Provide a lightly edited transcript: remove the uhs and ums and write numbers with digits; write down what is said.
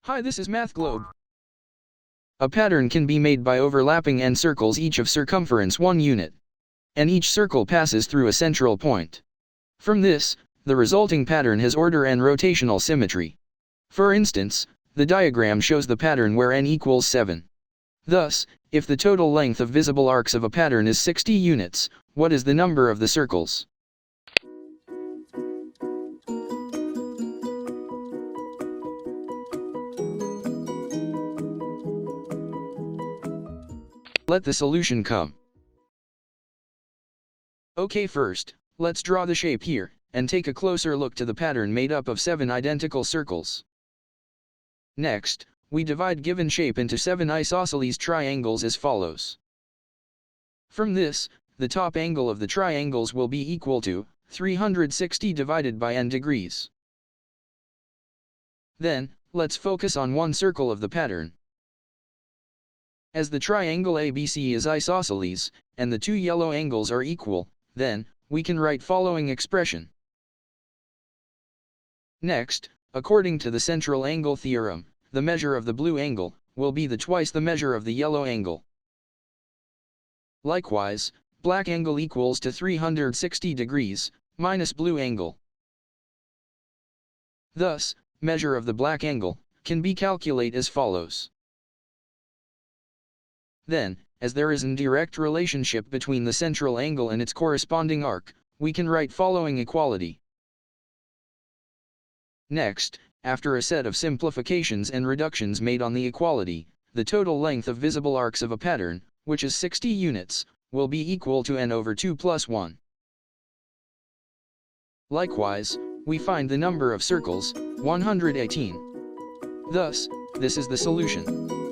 Hi, this is Math Globe. A pattern can be made by overlapping n circles each of circumference 1 unit. And each circle passes through a central point. From this, the resulting pattern has order and rotational symmetry. For instance, the diagram shows the pattern where n equals 7. Thus, if the total length of visible arcs of a pattern is 60 units, what is the number of the circles? Let the solution come. Okay, first, let's draw the shape here, and take a closer look to the pattern made up of 7 identical circles. Next, we divide given shape into 7 isosceles triangles as follows. From this, the top angle of the triangles will be equal to 360 divided by n degrees. Then, let's focus on one circle of the pattern. As the triangle ABC is isosceles, and the two yellow angles are equal, then, we can write following expression. Next, according to the central angle theorem, the measure of the blue angle will be twice the measure of the yellow angle. Likewise, black angle equals to 360 degrees, minus blue angle. Thus, measure of the black angle can be calculated as follows. Then, as there is an direct relationship between the central angle and its corresponding arc, we can write following equality. Next, after a set of simplifications and reductions made on the equality, the total length of visible arcs of a pattern, which is 60 units, will be equal to n over 2 plus 1. Likewise, we find the number of circles, 118. Thus, this is the solution.